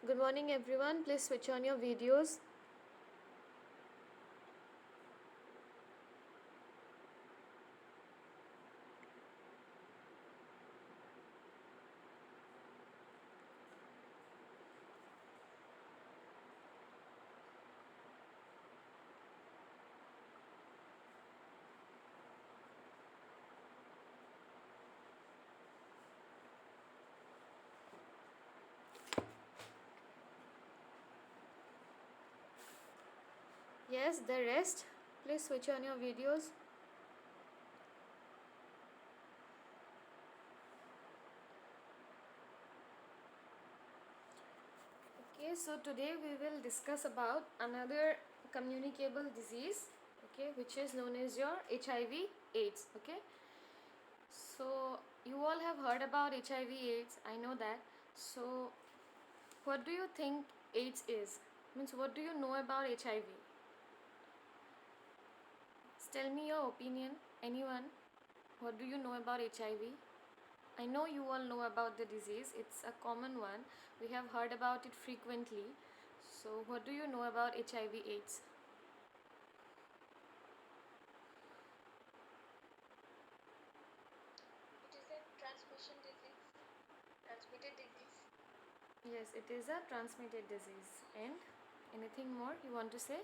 Good morning everyone. Please switch on your videos. Yes, the rest. Please switch on your videos. Okay, so today we will discuss about another communicable disease, okay, which is known as your HIV AIDS, okay. So you all have heard about HIV AIDS, I know that. So what do you think AIDS is? Means what do you know about HIV? Tell me your opinion. Anyone? What do you know about HIV? I know you all know about the disease, it's a common one. We have heard about it frequently. So, what do you know about HIV/AIDS? It is a transmission disease, transmitted disease. Yes, it is a transmitted disease. And anything more you want to say?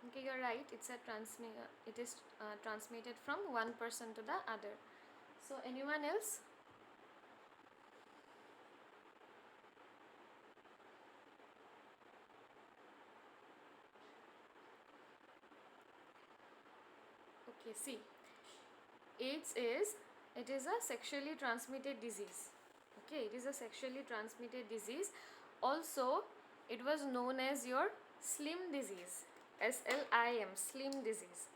Okay, you're right. It is transmitted from one person to the other. So, anyone else? Okay, see, AIDS is it is a sexually transmitted disease. Okay, it is a sexually transmitted disease. Also, it was known as your slim disease. SLIM, slim disease.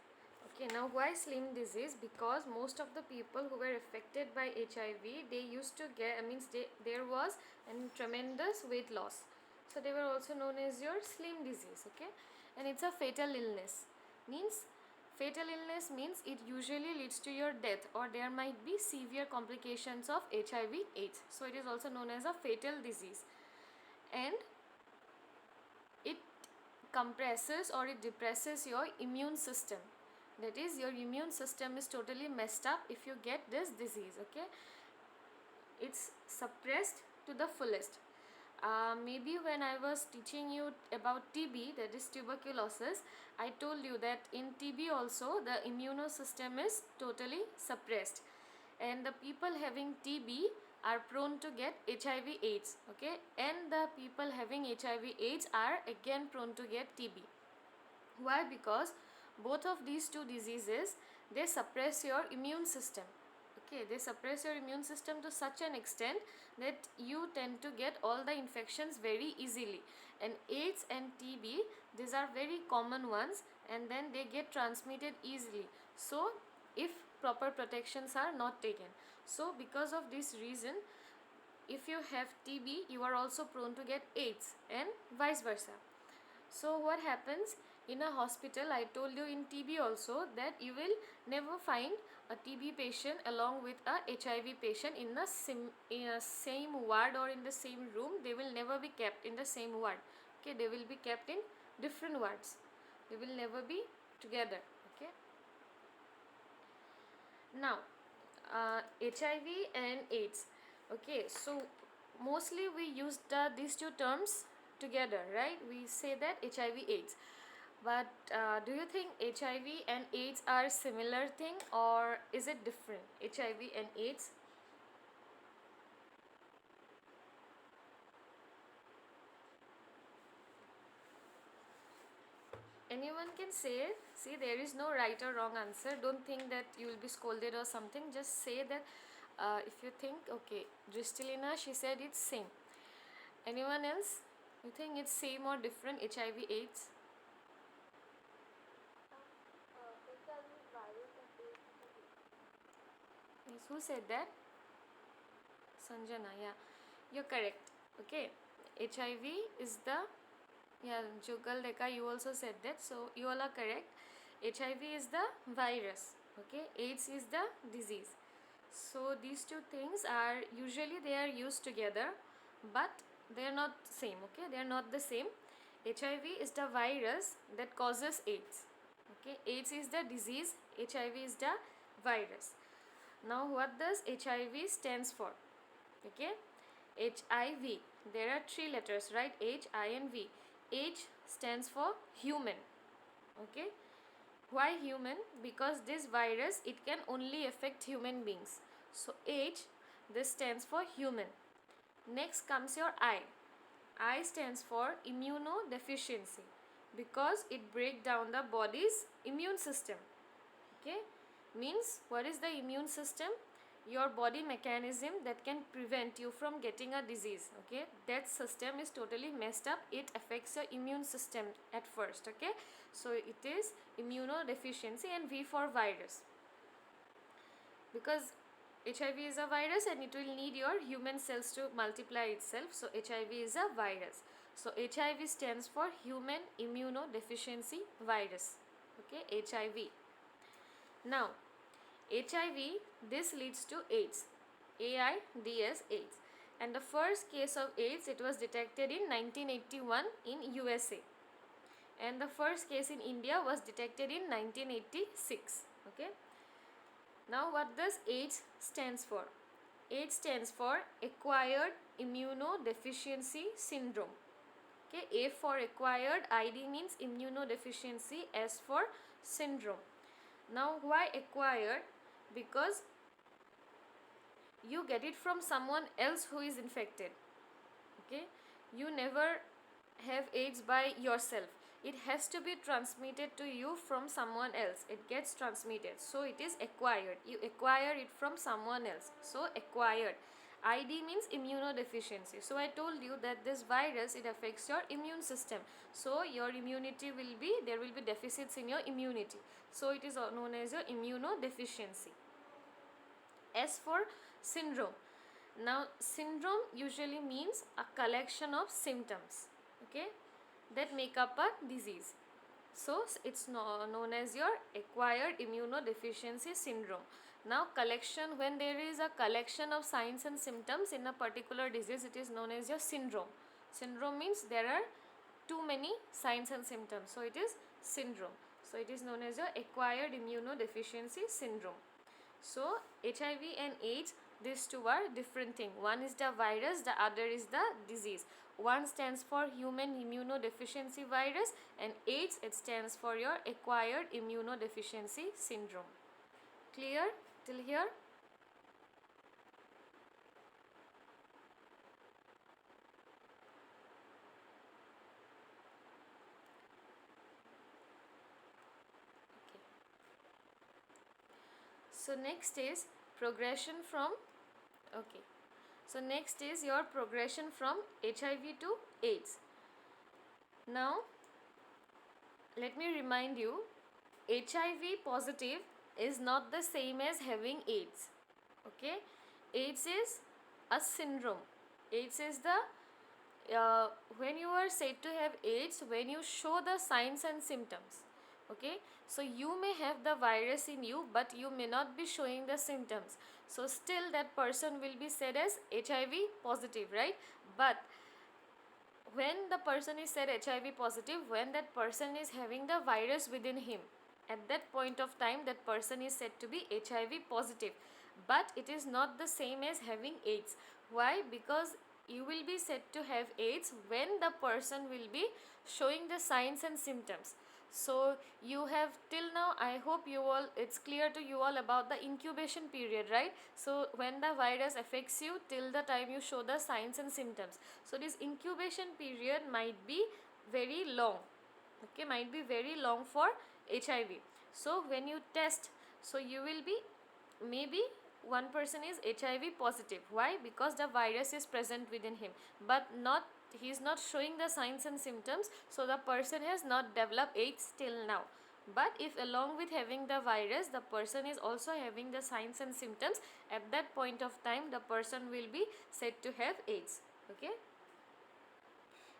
Okay, now why slim disease? Because most of the people who were affected by HIV, they used to get, there was a tremendous weight loss. So they were also known as your slim disease. Okay, and it's a fatal illness. Means fatal illness means it usually leads to your death, or there might be severe complications of HIV/AIDS. So it is also known as a fatal disease, and it compresses or it depresses your immune system. That is, your immune system is totally messed up if you get this disease. Okay, it's suppressed to the fullest. Maybe when I was teaching you about TB, that is tuberculosis, I told you that in TB also the immune system is totally suppressed, and the people having TB are prone to get HIV/AIDS. Okay, and the people having HIV/AIDS are again prone to get TB. Why? Because both of these two diseases, they suppress your immune system. Okay, they suppress your immune system to such an extent that you tend to get all the infections very easily. And AIDS and TB, these are very common ones, and then they get transmitted easily. So if proper protections are not taken, so because of this reason, if you have TB, you are also prone to get AIDS, and vice versa. So what happens in a hospital? I told you in TB also that you will never find a TB patient along with a HIV patient in a same ward or in the same room. They will never be kept in the same ward. Okay, they will be kept in different wards. They will never be together. Okay. Now, HIV and AIDS. Okay, so mostly we use these two terms together, right? We say that HIV/AIDS. But do you think HIV and AIDS are similar thing, or is it different? HIV and AIDS. Anyone can say it. See, there is no right or wrong answer. Don't think that you will be scolded or something. Just say that if you think, okay, Dristilina, she said it's same. Anyone else? You think it's same or different, HIV/AIDS? HIV virus and AIDS is a Yes, who said that? Sanjana, yeah. You're correct. Okay. HIV is the, yeah, Jugal Deka, you also said that. So you all are correct. HIV is the virus. Okay, AIDS is the disease. So these two things are usually they are used together, but they are not same. Okay, they are not the same. HIV is the virus that causes AIDS. Okay, AIDS is the disease, HIV is the virus. Now what does HIV stands for? Okay, HIV, there are three letters, right? H, I and V. H stands for human. Okay, why human? Because this virus, it can only affect human beings. So H, this stands for human. Next comes your I. I stands for immunodeficiency, because it breaks down the body's immune system. Okay, means what is the immune system? Your body mechanism that can prevent you from getting a disease. Okay, that system is totally messed up. It affects your immune system at first. Okay, so it is immunodeficiency, and V for virus, because HIV is a virus and it will need your human cells to multiply itself. So HIV is a virus. So HIV stands for human immunodeficiency virus. Okay, HIV. Now HIV, this leads to AIDS. AIDS, AIDS. And the first case of AIDS, it was detected in 1981 in USA. And the first case in India was detected in 1986. Okay. Now what does AIDS stands for? AIDS stands for acquired immunodeficiency syndrome. Okay, A for acquired, ID means immunodeficiency, S for syndrome. Now why acquired? Because you get it from someone else who is infected. Okay, you never have AIDS by yourself. It has to be transmitted to you from someone else. It gets transmitted, so it is acquired. You acquire it from someone else. So acquired. ID means immunodeficiency. So I told you that this virus, it affects your immune system. So your immunity will be, there will be deficits in your immunity. So it is known as your immunodeficiency. S for syndrome. Now syndrome usually means a collection of symptoms, okay, that make up a disease. So it's known as your acquired immunodeficiency syndrome. Now collection, when there is a collection of signs and symptoms in a particular disease, it is known as your syndrome. Syndrome means there are too many signs and symptoms, so it is syndrome. So it is known as your acquired immunodeficiency syndrome. So HIV and AIDS, these two are different things. One is the virus, the other is the disease. One stands for human immunodeficiency virus, and AIDS, it stands for your acquired immunodeficiency syndrome. Clear till here? Okay. So next is progression from, okay, so next is your progression from HIV to AIDS. Now let me remind you, HIV positive is not the same as having AIDS. Okay, AIDS is a syndrome. AIDS is the when you are said to have AIDS, when you show the signs and symptoms. Okay, so you may have the virus in you, but you may not be showing the symptoms. So still that person will be said as HIV positive, right? But when the person is said HIV positive, when that person is having the virus within him, at that point of time that person is said to be HIV positive. But it is not the same as having AIDS. Why? Because you will be said to have AIDS when the person will be showing the signs and symptoms. So you have till now, I hope you all, it's clear to you all about the incubation period, right? So when the virus affects you till the time you show the signs and symptoms. So this incubation period might be very long. Okay, might be very long for HIV. So when you test, so you will be, maybe one person is HIV positive. Why? Because the virus is present within him, but not, he is not showing the signs and symptoms, so the person has not developed AIDS till now. But if along with having the virus, the person is also having the signs and symptoms, at that point of time the person will be said to have AIDS. Okay,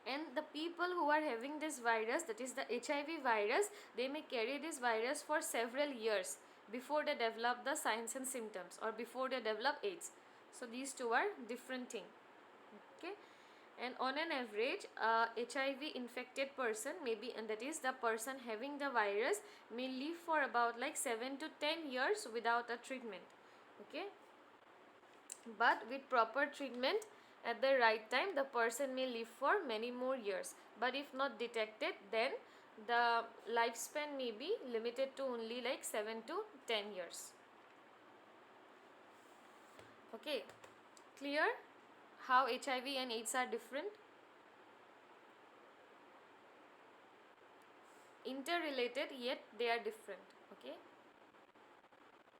and the people who are having this virus, that is the HIV virus, they may carry this virus for several years. before they develop the signs and symptoms, or before they develop AIDS. So these two are different thing. Okay. And on an average, a HIV infected person maybe, and that is the person having the virus, may live for about like 7 to 10 years without a treatment. Okay. But with proper treatment at the right time, the person may live for many more years. But if not detected, then the lifespan may be limited to only like 7 to 10 years. Okay, clear how HIV and AIDS are different? Interrelated, yet they are different. Okay,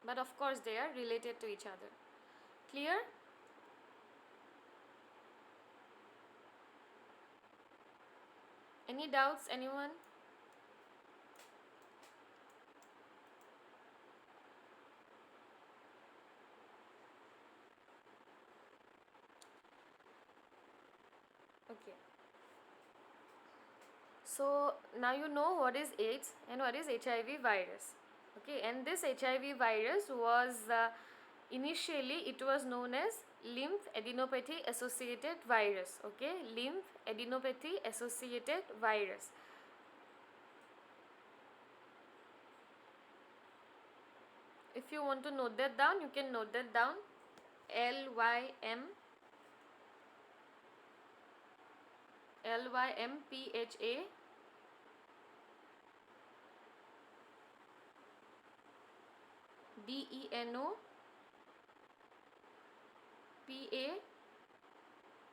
but of course they are related to each other. Clear? Any doubts, anyone? Okay. So now you know what is AIDS and what is HIV virus. Okay, and this HIV virus was initially it was known as lymph adenopathy associated virus. Okay, lymph adenopathy associated virus. If you want to note that down, you can note that down. LYMPHA DENO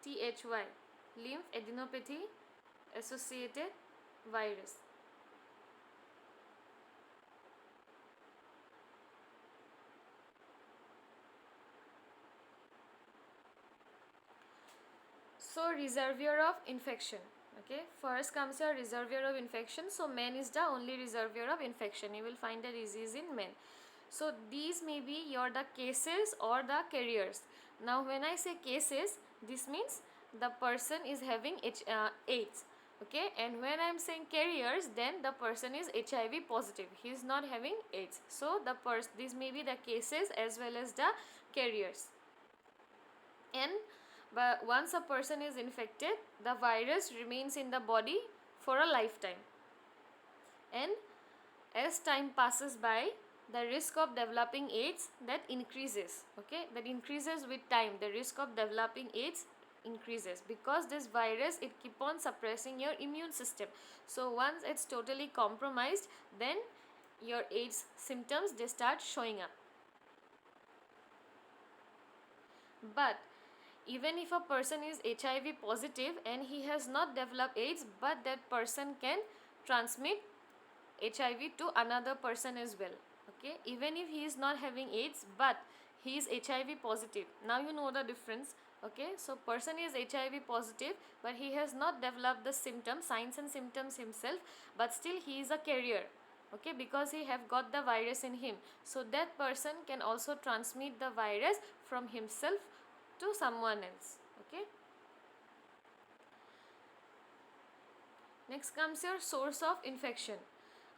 PATHY, lymph adenopathy associated virus. So reservoir of infection. Okay, first comes your reservoir of infection. So men is the only reservoir of infection. You will find the disease in men. So these may be your the cases or the carriers. Now when I say cases, this means the person is having AIDS. Okay, and when I am saying carriers, then the person is HIV positive. He is not having AIDS. So these may be the cases as well as the carriers. And but once a person is infected, the virus remains in the body for a lifetime. And as time passes by, the risk of developing AIDS that increases. Okay, that increases with time. The risk of developing AIDS increases because this virus, it keep on suppressing your immune system. So once it's totally compromised, then your AIDS symptoms, they start showing up. But even if a person is HIV positive and he has not developed AIDS, but that person can transmit HIV to another person as well. Okay, even if he is not having AIDS, but he is HIV positive. Now you know the difference. Okay, so person is HIV positive, but he has not developed the symptoms, signs and symptoms himself, but still he is a carrier. Okay, because he have got the virus in him. So that person can also transmit the virus from himself to someone else. Okay, next comes your source of infection.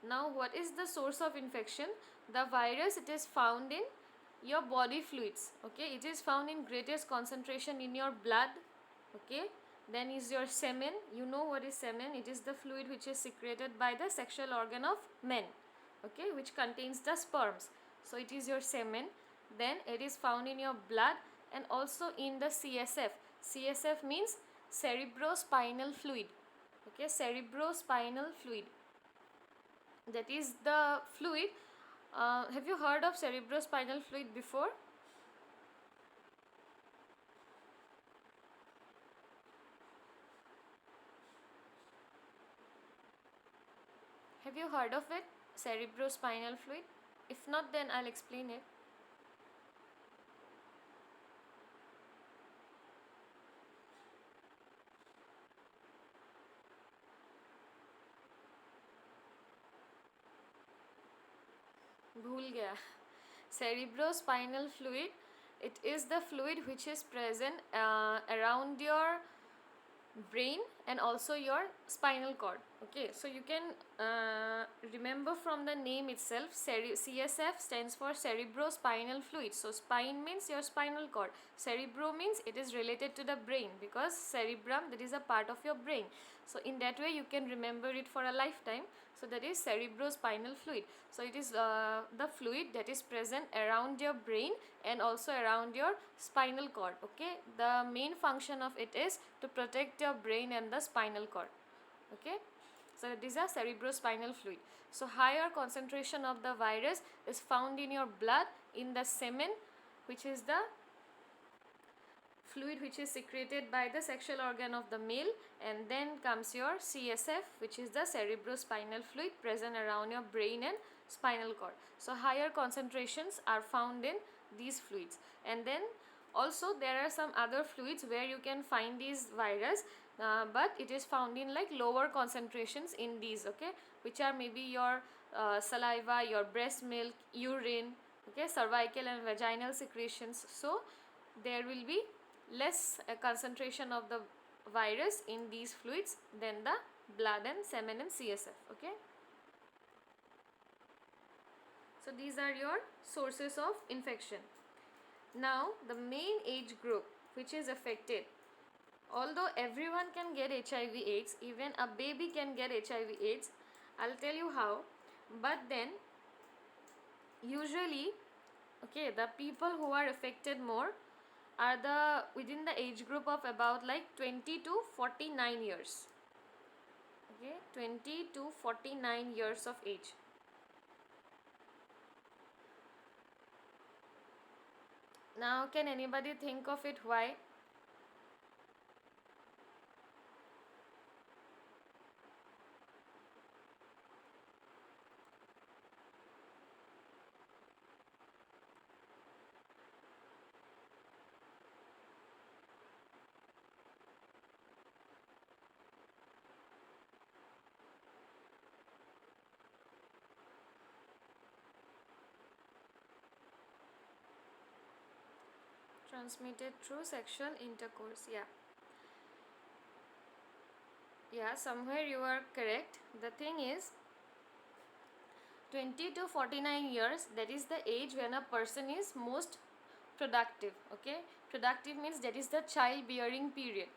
Now what is the source of infection? The virus, it is found in your body fluids. Okay, it is found in greatest concentration in your blood. Okay, then is your semen. You know what is semen? It is the fluid which is secreted by the sexual organ of men. Okay, which contains the sperms. So it is your semen. Then it is found in your blood and also in the CSF. CSF means cerebrospinal fluid. Okay, cerebrospinal fluid, that is the fluid. Have you heard of cerebrospinal fluid before? Have you heard of it, cerebrospinal fluid? If not, then I'll explain it. भूल गया. Cerebrospinal fluid, it is the fluid which is present around your brain and also your spinal cord. Okay, so you can remember from the name itself, CSF stands for cerebrospinal fluid. So spine means your spinal cord, cerebro means it is related to the brain, because cerebrum, that is a part of your brain. So in that way you can remember it for a lifetime. So that is cerebrospinal fluid. So it is the fluid that is present around your brain and also around your spinal cord. Okay, the main function of it is to protect your brain and the spinal cord. Okay, so it is a cerebrospinal fluid. So higher concentration of the virus is found in your blood, in the semen, which is the fluid which is secreted by the sexual organ of the male, and then comes your CSF, which is the cerebrospinal fluid present around your brain and spinal cord. So higher concentrations are found in these fluids. And then also there are some other fluids where you can find these virus, but it is found in like lower concentrations in these, okay, which are maybe your saliva, your breast milk, urine, okay, cervical and vaginal secretions. So there will be less concentration of the virus in these fluids than the blood and semen and CSF. Okay, so these are your sources of infection. Now the main age group which is affected, although everyone can get HIV AIDS, even a baby can get HIV AIDS, I'll tell you how. But then usually, okay, the people who are affected more are the within the age group of about like 20 to 49 years. Okay, 20 to 49 years of age. Now can anybody think of it why? Transmitted through sexual intercourse. Yeah, somewhere you are correct. The thing is, 20 to 49 years, that is the age when a person is most productive. Okay, productive means that is the childbearing period.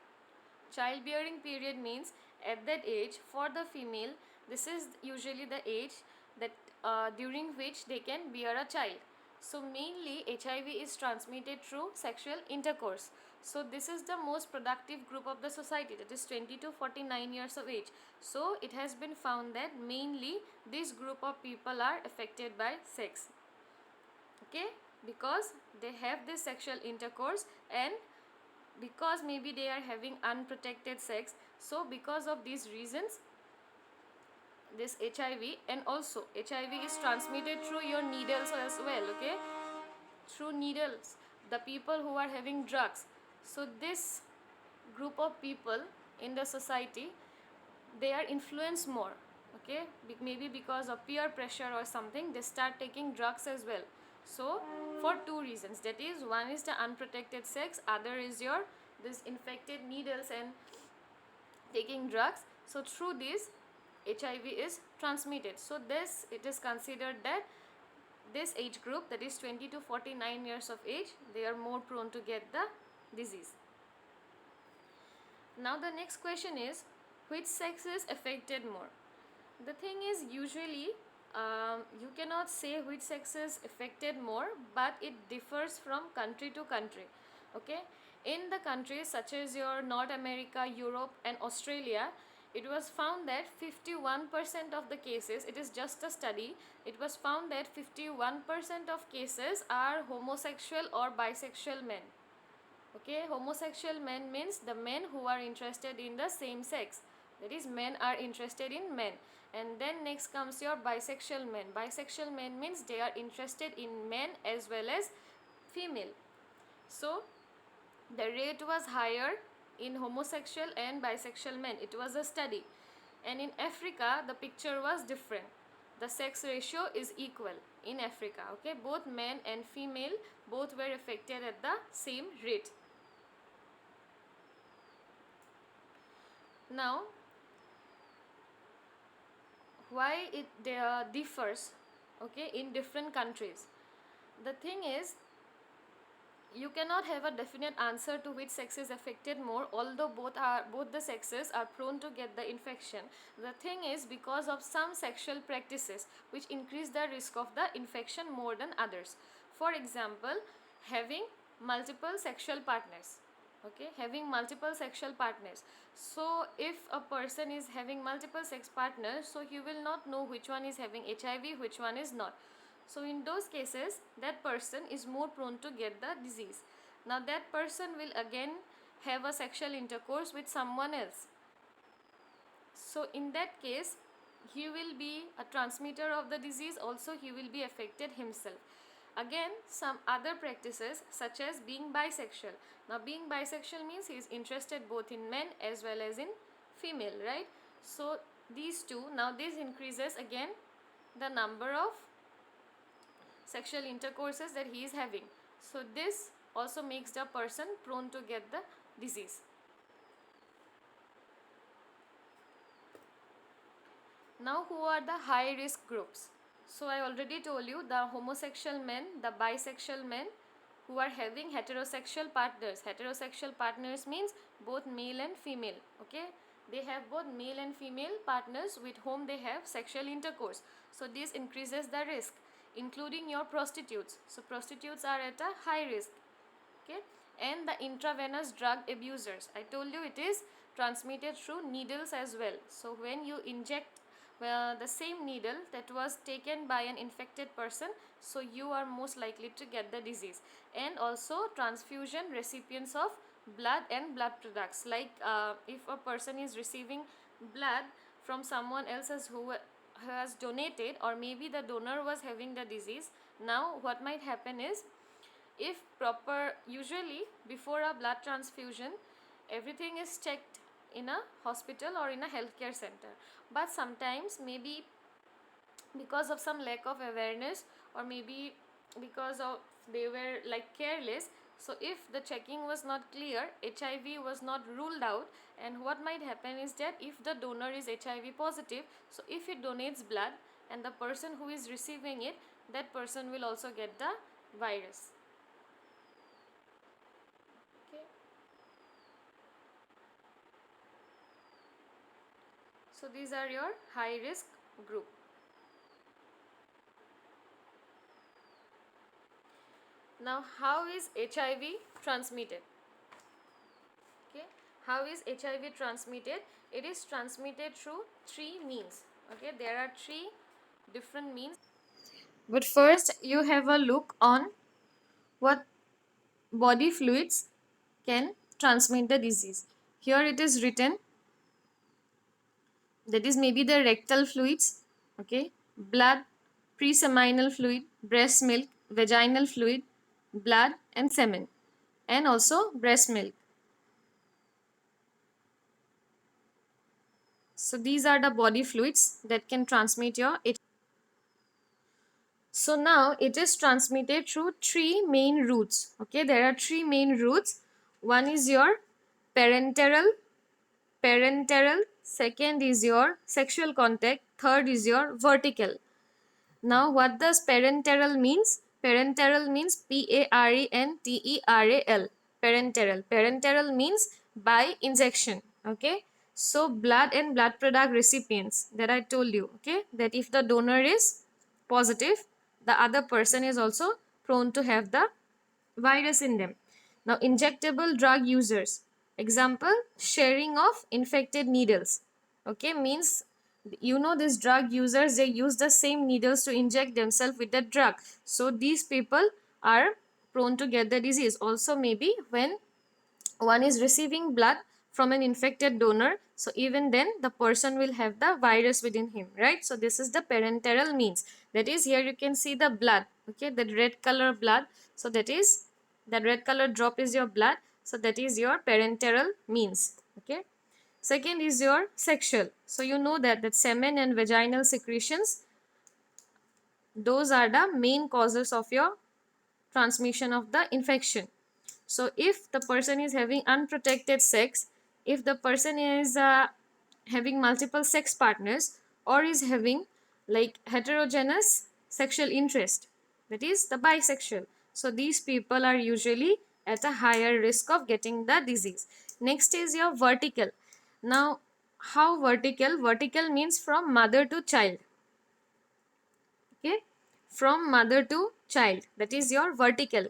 Childbearing period means at that age for the female, this is usually the age that during which they can bear a child. So mainly HIV is transmitted through sexual intercourse. So this is the most productive group of the society, that is 20 to 49 years of age. So it has been found that mainly this group of people are affected by sex. Okay, because they have this sexual intercourse, and because maybe they are having unprotected sex, so because of these reasons this HIV, and also HIV is transmitted through your needles as well. Okay, through needles, the people who are having drugs. So this group of people in the society, they are influenced more. Okay, maybe because of peer pressure or something, they start taking drugs as well. So for two reasons, that is, one is the unprotected sex, other is your this infected needles and taking drugs. So through this HIV is transmitted. So this, it is considered that this age group, that is 20 to 49 years of age, they are more prone to get the disease. Now the next question is, which sex is affected more? The thing is, usually you cannot say which sex is affected more, but it differs from country to country. Okay, in the countries such as your North America, Europe and Australia, it was found that 51% of the cases, it is just a study, it was found that 51% of cases are homosexual or bisexual men. Okay, homosexual men means the men who are interested in the same sex, that is, men are interested in men. And then next comes your bisexual men. Bisexual men means they are interested in men as well as female. So the rate was higher in homosexual and bisexual men. It was a study. And in Africa the picture was different. The sex ratio is equal in Africa. Okay, both men and female, both were affected at the same rate. Now, why it differs, okay, in different countries? The thing is, you cannot have a definite answer to which sex is affected more, although both the sexes are prone to get the infection. The thing is, because of some sexual practices which increase the risk of the infection more than others. For example, having multiple sexual partners, okay, having multiple sexual partners. So if a person is having multiple sex partners, so he will not know which one is having HIV, which one is not. So in those cases, that person is more prone to get the disease. Now that person will again have a sexual intercourse with someone else. So in that case, he will be a transmitter of the disease, also he will be affected himself. Again, some other practices such as being bisexual. Now being bisexual means he is interested both in men as well as in female, right? So these two, now this increases again the number of sexual intercourses that he is having. So this also makes the person prone to get the disease. Now, who are the high risk groups? So I already told you, the homosexual men, the bisexual men who are having heterosexual partners. Heterosexual partners means both male and female, okay? They have both male and female partners with whom they have sexual intercourse. So this increases the risk, including your prostitutes. So prostitutes are at a high risk, okay? And the intravenous drug abusers, I told you it is transmitted through needles as well. So when you inject the same needle that was taken by an infected person, so you are most likely to get the disease. And also transfusion recipients of blood and blood products, like if a person is receiving blood from someone else who has donated, or maybe the donor was having the disease. Now what might happen is, if proper, usually before a blood transfusion, everything is checked in a hospital or in a healthcare center, but sometimes maybe because of some lack of awareness, or maybe because of they were like careless, so if the checking was not clear, HIV was not ruled out, and what might happen is that if the donor is HIV positive, so if it donates blood and the person who is receiving it, that person will also get the virus. Okay. So these are your high risk group. Now, how is HIV transmitted? Okay, how is HIV transmitted? It is transmitted through three means. Okay, there are three different means. But first, you have a look on what body fluids can transmit the disease. Here it is written, that is maybe the rectal fluids, okay, blood, preseminal fluid, breast milk, vaginal fluid, blood and semen, and also breast milk. So these are the body fluids that can transmit your HIV. So now it is transmitted through three main routes. Okay, there are three main routes. One is your parenteral, second is your sexual contact, third is your vertical. Now what does parenteral means? Parenteral means Parenteral. Parenteral. Parenteral means by injection. Okay. So blood and blood product recipients that I told you. Okay. That if the donor is positive, the other person is also prone to have the virus in them. Now injectable drug users. Example, sharing of infected needles. Okay, means these drug users, they use the same needles to inject themselves with the drug. So these people are prone to get the disease. Also maybe when one is receiving blood from an infected donor, so even then the person will have the virus within him, right? So this is the parenteral means. That is, here you can see the blood, okay, that red color blood. So that is, that red color drop is your blood. So that is your parenteral means. Okay. Second is your sexual. So you know that semen and vaginal secretions, those are the main causes of your transmission of the infection. So if the person is having unprotected sex, if the person is having multiple sex partners or is having like heterogeneous sexual interest, that is the bisexual. So these people are usually at a higher risk of getting the disease. Next is your vertical. Now, how vertical? Vertical means from mother to child. Okay, from mother to child, that is your vertical.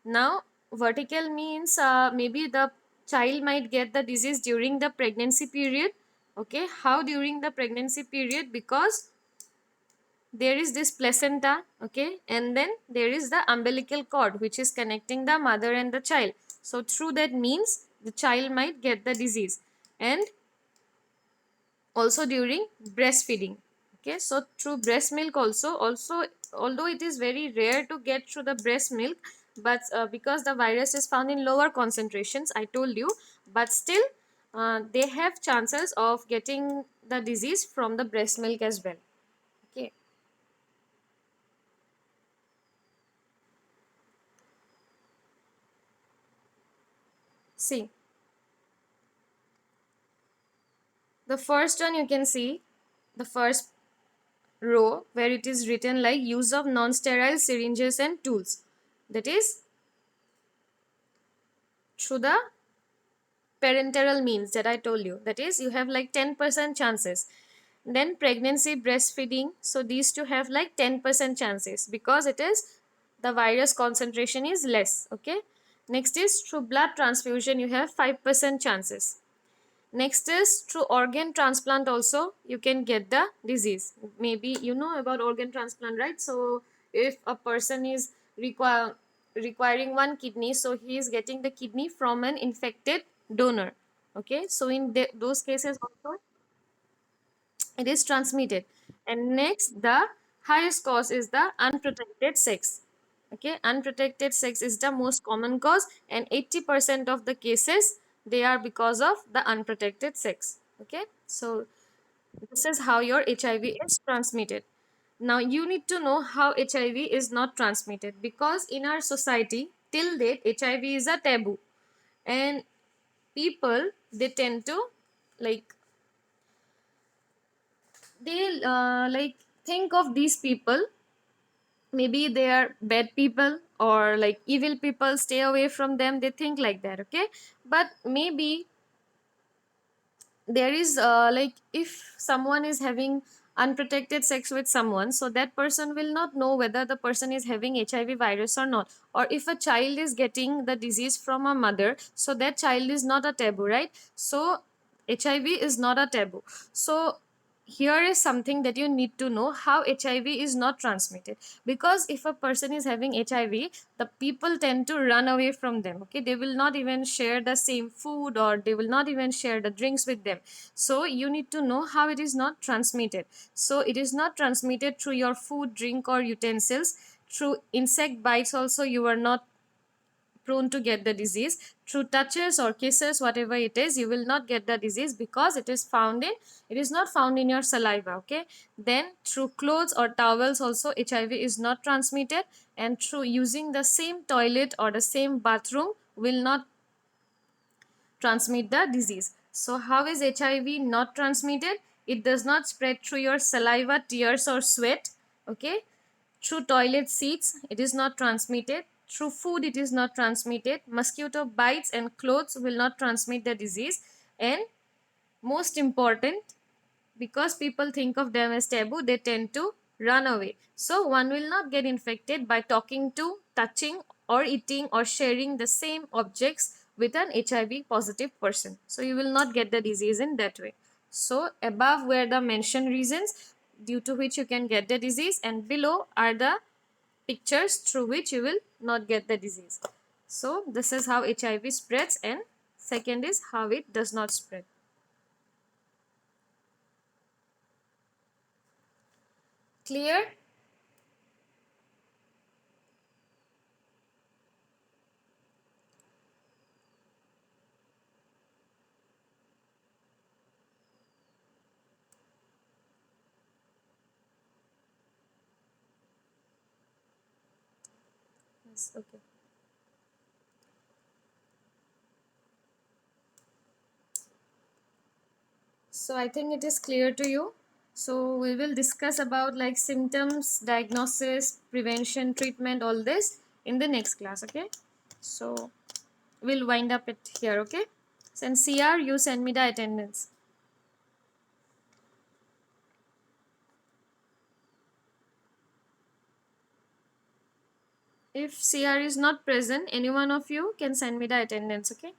Now, vertical means maybe the child might get the disease during the pregnancy period. Okay, how during the pregnancy period? Because there is this placenta, okay, and then there is the umbilical cord which is connecting the mother and the child. So through that means the child might get the disease. And also during breastfeeding. Okay, so through breast milk also, although it is very rare to get through the breast milk, but because the virus is found in lower concentrations, I told you, but still they have chances of getting the disease from the breast milk as well. Okay, see, the first one you can see, the first row where it is written like use of non-sterile syringes and tools, that is through the parenteral means that I told you, that is you have like 10% chances. Then pregnancy, breastfeeding, so these two have like 10% chances because it is the virus concentration is less. Okay, next is through blood transfusion you have 5% chances. Next is through organ transplant also you can get the disease. Maybe you know about organ transplant, right? So if a person is requiring one kidney, so he is getting the kidney from an infected donor. Okay, so in those cases also it is transmitted. And next, the highest cause is the unprotected sex. Okay, unprotected sex is the most common cause, and 80% of the cases they are because of the unprotected sex. Okay, so this is how your HIV is transmitted. Now you need to know how HIV is not transmitted, because in our society till date HIV is a taboo, and people they tend to like they like think of these people, maybe they are bad people or like evil people, stay away from them, they think like that. Okay, but maybe there is like if someone is having unprotected sex with someone, so that person will not know whether the person is having HIV virus or not. Or if a child is getting the disease from a mother, so that child is not a taboo, right? So HIV is not a taboo. So here is something that you need to know how HIV is not transmitted. Because if a person is having HIV, the people tend to run away from them. Okay, they will not even share the same food, or they will not even share the drinks with them. So you need to know how it is not transmitted. So it is not transmitted through your food, drink, or utensils. Through insect bites also you are not prone to get the disease. Through touches or kisses, whatever it is, you will not get the disease because it is not found in your saliva. Okay, then through clothes or towels also HIV is not transmitted, and through using the same toilet or the same bathroom will not transmit the disease. So how is HIV not transmitted? It does not spread through your saliva, tears, or sweat. Okay, through toilet seats, it is not transmitted. Through food, it is not transmitted. Mosquito bites and clothes will not transmit the disease. And most important, because people think of them as taboo, they tend to run away. So one will not get infected by talking to, touching, or eating or sharing the same objects with an HIV positive person. So you will not get the disease in that way. So above were the mentioned reasons due to which you can get the disease, and below are the pictures through which you will not get the disease. So this is how HIV spreads, and second is how it does not spread. Clear? Yes, okay. So I think it is clear to you. So we will discuss about like symptoms, diagnosis, prevention, treatment, all this in the next class. Okay. So we'll wind up it here. Okay. So and CR, you send me the attendance. If CR is not present, any one of you can send me the attendance. Okay.